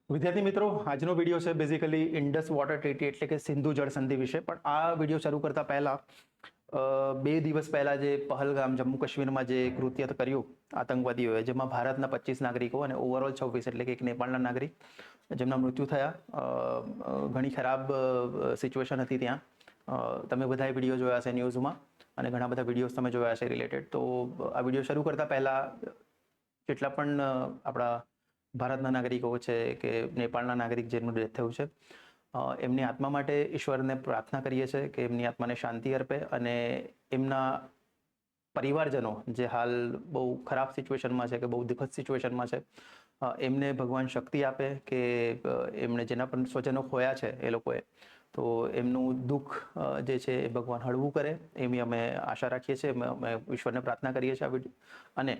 વિદ્યાર્થી મિત્રો, આજનો વિડીયો છે બેઝિકલી ઇન્ડસ વોટર ટ્રીટી એટલે કે સિંધુ જળ સંધિ વિશે. પણ આ વિડીયો શરૂ કરતા પહેલા 2 દિવસ પહેલા જે પહલગામ જમ્મુ કાશ્મીરમાં જે કૃત્ય કર્યું આતંકવાદીઓએ, જેમાં ભારતના 25 નાગરિકો અને ઓવરઓલ 26 એટલે કે એક નેપાળના નાગરિક જેમના મૃત્યુ થયા. ઘણી ખરાબ સિચ્યુએશન હતી ત્યાં. તમે બધાએ વિડીયો જોયા છે ન્યૂઝમાં અને ઘણા બધા વિડીયોઝ તમે જોયા છે રિલેટેડ. તો આ વિડીયો શરૂ કરતા પહેલા જેટલા પણ આપણા ભારતના નાગરિકો છે કે નેપાળના નાગરિક જેમનું ડેથ થયું છે, એમની આત્મા માટે ઈશ્વરને પ્રાર્થના કરીએ છીએ કે એમની આત્માને શાંતિ અર્પે અને એમના પરિવારજનો જે હાલ બહુ ખરાબ સિચ્યુએશનમાં છે કે બહુ દુઃખદ સિચ્યુએશનમાં છે, એમને ભગવાન શક્તિ આપે કે એમણે જેના પણ સ્વજનો ખોયા છે એ લોકોએ, તો એમનું દુઃખ જે છે એ ભગવાન હળવું કરે એવી અમે આશા રાખીએ છીએ. અમે ઈશ્વરને પ્રાર્થના કરીએ છીએ આ વિડીયો. અને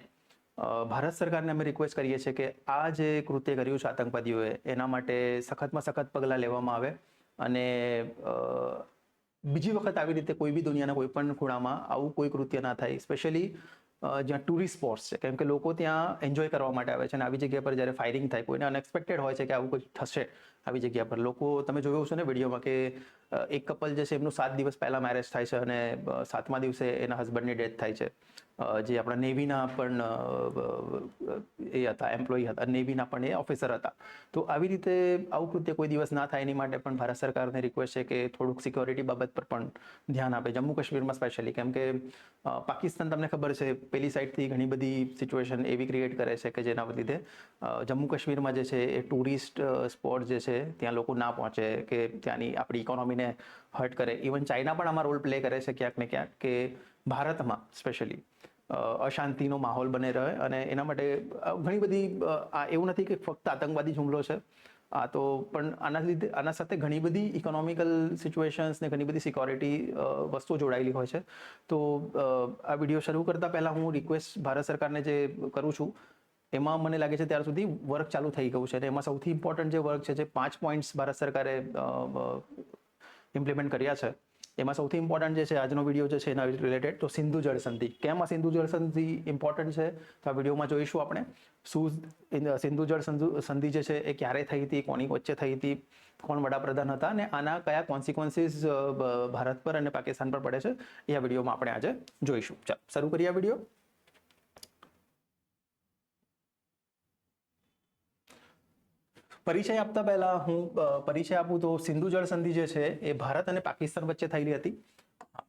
ભારત સરકારને અમે રિક્વેસ્ટ કરીએ છીએ કે આ જે કૃત્ય કર્યું છે આતંકવાદીઓએ, એના માટે સખતમાં સખત પગલાં લેવામાં આવે અને બીજી વખત આવી રીતે કોઈ બી દુનિયાના કોઈ પણ ખૂણામાં આવું કોઈ કૃત્ય ના થાય. સ્પેશિયલી જ્યાં ટુરિસ્ટ સ્પોટ્સ છે, કેમ કે લોકો ત્યાં એન્જોય કરવા માટે આવે છે અને આવી જગ્યા પર જ્યારે ફાયરિંગ થાય, કોઈને અનએક્સપેક્ટેડ હોય છે કે આવું કોઈ થશે આવી જગ્યા પર. લોકો તમે જોયું છે ને વિડીયોમાં કે એક કપલ જે છે એમનું 7 દિવસ પહેલા મેરેજ થાય છે અને 7મા દિવસે એના હસબન્ડની ડેથ થાય છે, જે આપણા નેવીના પણ એ હતા, એમ્પ્લોયી હતા, નેવીના પણ એ ઓફિસર હતા. તો આવી રીતે આવું કૃત્ય કોઈ દિવસ ના થાય એની માટે પણ ભારત સરકારને રિક્વેસ્ટ છે કે થોડુંક સિક્યોરિટી બાબત પર પણ ધ્યાન આપે, જમ્મુ કાશ્મીરમાં સ્પેશિયલી. કેમ કે પાકિસ્તાન તમને ખબર છે પેલી સાઈડથી ઘણી બધી સિચ્યુએશન એવી ક્રિએટ કરે છે કે જેના લીધે જમ્મુ કાશ્મીરમાં જે છે એ ટુરિસ્ટ સ્પોટ જે છે ત્યાં લોકો ના પહોંચે કે ત્યાંની આપણી ઇકોનોમીને હર્ટ કરે. ઇવન ચાઇના પણ આમાં રોલ પ્લે કરે છે ક્યાંક ને ક્યાંક કે ભારતમાં સ્પેશિયલી અશાંતિનો માહોલ બને રહે. અને એના માટે ઘણી બધી એવું નથી કે ફક્ત આતંકવાદી હુમલો છે આ, તો પણ આના સાથે ઘણી બધી ઇકોનોમિકલ સિચ્યુએશન્સ ને ઘણી બધી સિક્યોરિટી વસ્તુઓ જોડાયેલી હોય છે. તો આ વિડીયો શરૂ કરતા પહેલા હું રિક્વેસ્ટ ભારત સરકારને જે કરું છું, એમાં મને લાગે છે ત્યાર સુધી વર્ક ચાલુ થઈ ગયું છે અને એમાં સૌથી ઇમ્પોર્ટન્ટ જે વર્ક છે, જે 5 પોઈન્ટ્સ ભારત સરકારે ઇમ્પ્લિમેન્ટ કર્યા છે, એમાં સૌથી ઇમ્પોર્ટન્ટ જે છે આજનો વિડીયો જે છે એના રિલેટેડ, તો સિંધુ જળ સંધિ. કેમ આ સિંધુ જળ સંધિ ઇમ્પોર્ટન્ટ છે તો આ વિડીયોમાં જોઈશું આપણે. શું સિંધુ જળ સંધિ જે છે એ ક્યારે થઈ હતી, કોની વચ્ચે થઈ હતી, કોણ વડાપ્રધાન હતા અને આના કયા કોન્સિક્વન્સીસ ભારત પર અને પાકિસ્તાન પર પડે છે, એ આ વિડીયોમાં આપણે આજે જોઈશું. ચાલો શરૂ કરીએ આ વિડીયો. પરિચય આપતા પહેલા હું પરિચય આપું તો સિંધુ જળ સંધિ જે છે એ ભારત અને પાકિસ્તાન વચ્ચે થયેલી હતી.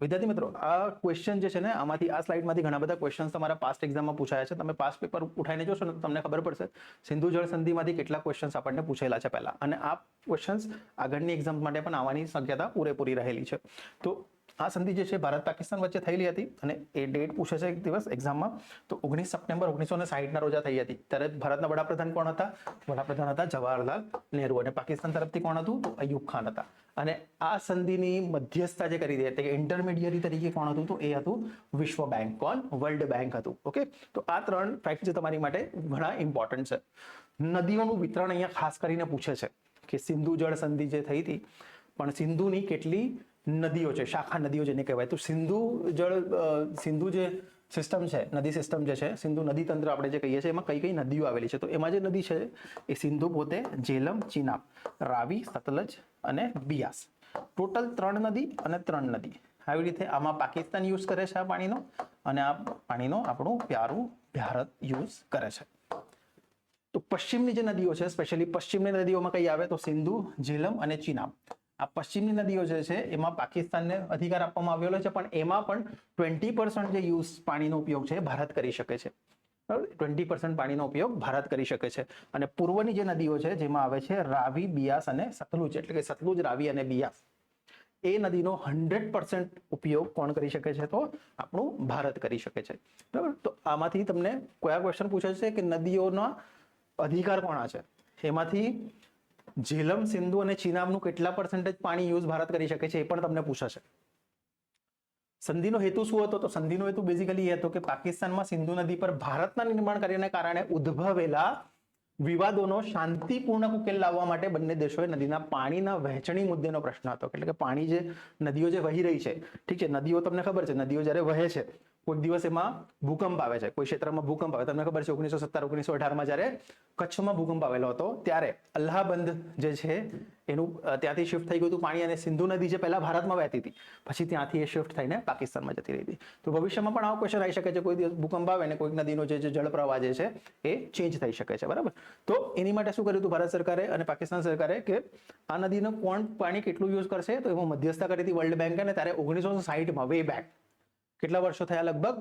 વિદ્યાર્થી મિત્રો, આ ક્વેશ્ચન જે છે ને, આમાંથી આ સ્લાઇડમાંથી ઘણા બધા ક્વેશ્ચન તમારા પાસ્ટ એક્ઝામમાં પૂછાયા છે. તમે પાસ્ટ પેપર ઉઠાઈને જોશો ને તમને ખબર પડશે સિંધુ જળ સંધિમાંથી કેટલા ક્વેશ્ચન્સ આપણને પૂછેલા છે પહેલા, અને આ ક્વેશ્ચન્સ આગળની એક્ઝામ માટે પણ આવવાની શક્યતા પૂરેપૂરી રહેલી છે. તો આ સંધિ જે છે ભારત પાકિસ્તાન વચ્ચે થયેલી હતી અને એ ડેટ પૂછે છે એક દિવસ એક્ઝામમાં. તો 19 સપ્ટેમ્બર 1960ના રોજ થઈ હતી. ત્યારે ભારતના વડાપ્રધાન કોણ હતા? વડાપ્રધાન હતા જવાહરલાલ નહેરુ. અને પાકિસ્તાન તરફથી કોણ હતું? તો અયુબ ખાન હતા. અને આ સંધિની મધ્યસ્થતા જે કરી હતી એટલે કે ઇન્ટરમીડિયરી તરીકે કોણ હતું? તો એ હતું વિશ્વ બેંક. કોણ? વર્લ્ડ બેંક હતું. ઓકે, તો આ 3 ફેક્ટ જે તમારી માટે ઘણા ઇમ્પોર્ટન્ટ છે. નદીઓનું વિતરણ અહીંયા ખાસ કરીને પૂછે છે કે સિંધુ જળ સંધિ જે થઈ હતી, પણ સિંધુની કેટલી નદીઓ છે, શાખા નદીઓ જેને કહેવાય. તો સિંધુ જે સિસ્ટમ છે, નદી સિસ્ટમ જે છે, સિંધુ નદી તંત્ર આપણે જે કહીએ છીએ, એમાં કઈ કઈ નદીઓ આવેલી છે? તો એમાં જે નદી છે એ સિંધુ પોતે, ઝેલમ, ચિનાબ, રાવી, સતલજ અને બિયાસ. ટોટલ 3 નદી અને 3 નદી. આવી રીતે આમાં પાકિસ્તાન યુઝ કરે છે આ પાણીનો, અને આ પાણીનો આપણું પ્યારું ભારત યુઝ કરે છે. તો પશ્ચિમની જે નદીઓ છે, સ્પેશિયલી પશ્ચિમની નદીઓમાં કઈ આવે? તો સિંધુ, ઝેલમ અને ચિનાબ. આ પશ્ચિમની નદીઓ જે છે એમાં પાકિસ્તાનને અધિકાર આપવામાં આવેલો છે, પણ એમાં પણ 20% જે યુઝ પાણીનો ઉપયોગ છે ભારત કરી શકે છે. 20% પાણીનો ઉપયોગ ભારત કરી શકે છે. અને પૂર્વની જે નદીઓ છે જેમાં આવે છે રાવી, બિયાસ અને સતલુજ, એટલે કે સતલુજ, રાવી અને બિયાસ, એ નદીનો 100% ઉપયોગ કોણ કરી શકે છે? તો આપણું ભારત કરી શકે છે. બરાબર. તો આમાંથી તમને કયા ક્વેશ્ચન પૂછે છે કે નદીઓના અધિકાર કોના છે? એમાંથી ઝેલમ, સિંધુ અને ચિનાબનું કેટલા % પાણી યુઝ ભારત કરી શકે છે એ પણ તમને પૂછાશે. સંધિનો હેતુ શું હતો? તો સંધિનો હેતુ બેઝિકલી એ હતો કે પાકિસ્તાનમાં સિંધુ નદી પર ભારતના નિર્માણ કાર્યને કારણે ઉદ્ભવેલા વિવાદોનો શાંતિપૂર્ણ ઉકેલ લાવવા માટે બંને દેશોએ નદીના પાણીના વહેંચણી મુદ્દેનો પ્રશ્ન હતો. એટલે કે પાણી જે નદીઓ જે વહી રહી છે, ઠીક છે, નદીઓ તમને ખબર છે, નદીઓ જ્યારે વહે છે કોઈક દિવસ એમાં ભૂકંપ આવે છે, કોઈ ક્ષેત્રમાં ભૂકંપ આવે. તમને ખબર છે 1917 1918 જ્યારે કચ્છમાં ભૂકંપ આવેલો હતો ત્યારે અલ્હાબંધ જે છે એનું ત્યાંથી શિફ્ટ થઈ ગયું હતું પાણી, અને સિંધુ નદી જે પહેલા ભારતમાં વહેતી હતી પછી ત્યાંથી એ શિફ્ટ થઈને પાકિસ્તાનમાં જતી રહી હતી. તો ભવિષ્યમાં પણ આવો ક્વેશ્ચન આવી શકે છે, કોઈ દિવસ ભૂકંપ આવે ને કોઈક નદીનો જે જળપ્રવાહ જે છે એ ચેન્જ થઈ શકે છે, બરાબર. તો એની માટે શું કર્યું હતું ભારત સરકારે અને પાકિસ્તાન સરકારે કે આ નદીનું કોણ પાણી કેટલું યુઝ કરશે, તો એમાં મધ્યસ્થતા કરી હતી વર્લ્ડ બેંકે. અને ત્યારે 1960માં વે બેક કેટલા વર્ષો થયા, લગભગ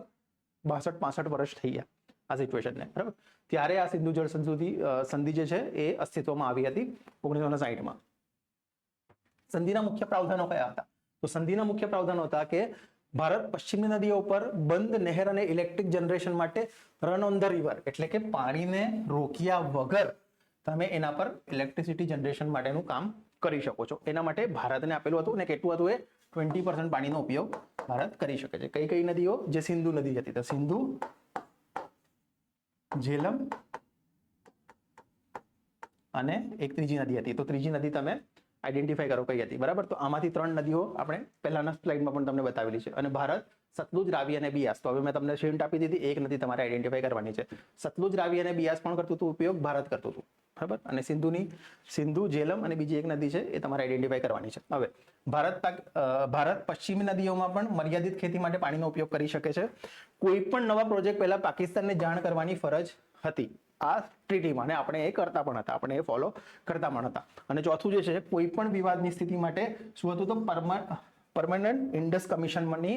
62-65 વર્ષ થઈ ગયા આ સિચ્યુએશનને, બરાબર. ત્યારે આ સિંધુ જળ સંધિ જે છે એ અસ્તિત્વમાં આવી હતી 1960માં. સંધિના મુખ્ય પ્રાવધાનો કયા હતા? તો સંધિના મુખ્ય પ્રાવધાનો હતા કે ભારત પશ્ચિમની નદીઓ ઉપર બંધ નહેર અને ઇલેક્ટ્રિક જનરેશન માટે રન ઓન ધ રિવર, એટલે કે પાણીને રોક્યા વગર તમે એના પર ઇલેક્ટ્રિસિટી જનરેશન માટેનું કામ કરી શકો છો. એના માટે ભારતને આપેલું હતું, ને કેટલું હતું એ 20% પાણીનો ઉપયોગ ભારત કરી શકે છે. કઈ કઈ નદીઓ? જે સિંધુ નદી હતી, તો સિંધુ, ઝેલમ અને એક ત્રીજી નદી હતી. તો ત્રીજી નદી તમે આઈડેન્ટિફાઈ કરો કઈ હતી, બરાબર. તો આમાંથી 3 નદીઓ આપણે પહેલાના સ્લાઇડમાં પણ તમને બતાવેલી છે. અને ભારત સતલુજ, રાવી અને બિયાસ, તો હવે મેં તમને હિન્ટ આપી દીધી, એક નદી તમારે આઈડેન્ટિફાઈ કરવાની છે. સતલુજ, રાવી અને બિયાસ પણ કરતું હતું ઉપયોગ, ભારત કરતું હતું, બરાબર. અને સિંધુ, ઝેલમ અને બીજી એક નદી છે એ તમારે આઈડેન્ટિફાઈ કરવાની છે. હવે ભારત પશ્ચિમી નદીઓમાં પણ મર્યાદિત ખેતી માટે પાણીનો ઉપયોગ કરી શકે છે. કોઈ પણ નવા પ્રોજેક્ટ પહેલા પાકિસ્તાનને જાણ કરવાની ફરજ હતી આ ટ્રીટીમાં, અને આપણે એ કરતા પણ હતા, આપણે એ ફોલો કરતા પણ હતા. અને ચોથું જે છે, કોઈ પણ વિવાદની સ્થિતિ માટે શું હતું, તો પરમનન્ટ ઇન્ડસ કમિશનની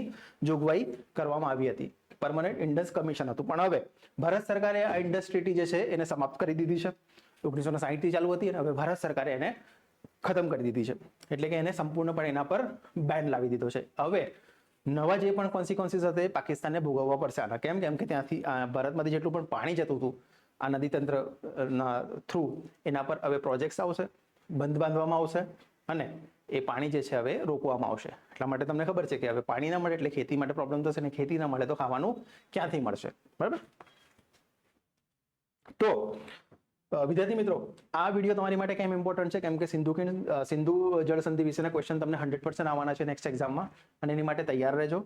જોગવાઈ કરવામાં આવી હતી. પરમનન્ટ ઇન્ડસ કમિશન હતું. પણ હવે ભારત સરકારે આ ઇન્ડસ ટ્રીટી જે છે એને સમાપ્ત કરી દીધી છે. 1960 થી ચાલુ હતી અને હવે ભારત સરકારે એને ખતમ કરી દીધી છે. એટલે કે એને સંપૂર્ણપણે એના પર બેન લાવી દીધો છે. હવે નવા જે પણ કોન્સિક્વન્સીસ હતા એ પાકિસ્તાનને ભોગવવા પડશે આના. કેમ કે ત્યાંથી ભારતમાંથી જેટલું પણ પાણી જતું હતું આ નદી તંત્રના થ્રુ, એના પર હવે પ્રોજેક્ટ્સ આવશે, બંધ બાંધવામાં આવશે અને એ પાણી જે છે હવે રોકવામાં આવશે. એટલા માટે તમને ખબર છે કે હવે પાણી ના મળે એટલે ખેતી માટે પ્રોબ્લેમ થશે, અને ખેતી ના મળે તો ખાવાનું ક્યાંથી મળશે, બરાબર. તો વિદ્યાર્થી મિત્રો, આ વિડીયો તમારી માટે કેમ ઇમ્પોર્ટન્ટ છે? કેમ કે સિંધુ જળ સંધિ વિશેના ક્વેશ્ચન તમને 100% આવવાના છે નેક્સ્ટ એક્ઝામમાં, અને એની માટે તૈયાર રહેજો.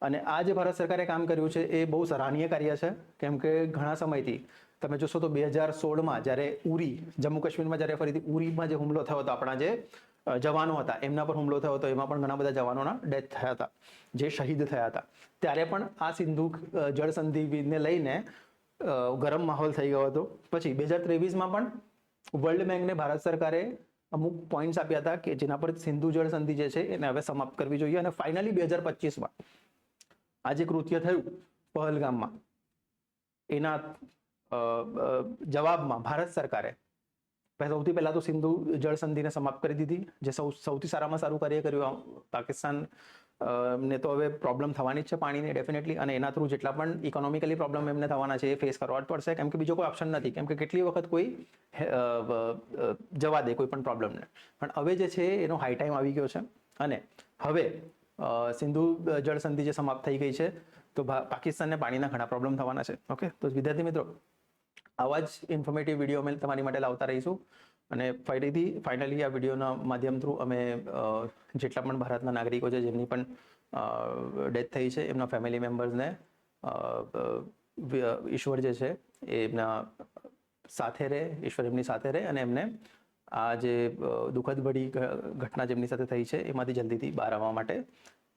અને આ જે ભારત સરકારે કામ કર્યું છે એ બહુ સરાહનીય કાર્ય છે. કેમ કે ઘણા સમયથી તમે જોશો તો 2016માં જ્યારે ઉરી, જમ્મુ કાશ્મીરમાં જ્યારે ફરીથી ઉરીમાં જે હુમલો થયો હતો, આપણા જે જવાનો હતા એમના પર હુમલો થયો હતો, એમાં પણ ઘણા બધા જવાનોના ડેથ થયા હતા, જે શહીદ થયા હતા. ત્યારે પણ આ સિંધુ જળ સંધિને લઈને ગરમ માહોલ થઈ ગયો હતો. પછી 2023માં પણ વર્લ્ડ બેંકને ભારત સરકારે અમુક પોઈન્ટ્સ આપ્યા હતા કે જેના પર સિંધુ જળ સંધિ જે છે એને હવે સમાપ્ત કરવી જોઈએ. અને ફાઇનલી 2025માં આ જે કૃત્ય થયું પહલગામમાં, એના જવાબમાં ભારત સરકારે સૌથી પહેલા તો સિંધુ જળ સંધિને સમાપ્ત કરી દીધી, જે સૌથી સારામાં સારું કાર્ય કર્યું. પાકિસ્તાન ને તો હવે પ્રોબ્લેમ થવાની જ છે પાણીની ડેફિનેટલી, અને એના થ્રુ જેટલા પણ ઇકોનોમિકલી પ્રોબ્લેમ એમને થવાના છે એ ફેસ કરવા જ પડશે. કેમ કે બીજો કોઈ ઓપ્શન નથી. કેમ કે કેટલી વખત કોઈ જવા દે કોઈ પણ પ્રોબ્લેમને, પણ હવે જે છે એનો હાઈ ટાઈમ આવી ગયો છે. અને હવે સિંધુ જળ સંધિ જે સમાપ્ત થઈ ગઈ છે તો પાકિસ્તાનને પાણીના ઘણા પ્રોબ્લેમ થવાના છે. ઓકે, તો વિદ્યાર્થી મિત્રો, આવા જ ઇન્ફોર્મેટિવ વિડીયો અમે તમારી માટે લાવતા રહીશું. અને ફાઇનલી આ વિડીયોના માધ્યમ થ્રુ અમે જેટલા પણ ભારતના નાગરિકો છે જેમની પણ ડેથ થઈ છે એમના ફેમિલી મેમ્બર્સને ઈશ્વર જે છે એમના સાથે રહે, ઈશ્વર એમની સાથે રહે અને એમને આ જે દુઃખદ ભરી ઘટના જેમની સાથે થઈ છે એમાંથી જલ્દીથી બહાર આવવા માટે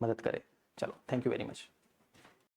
મદદ કરે. ચલો, થેન્ક યુ વેરી મચ.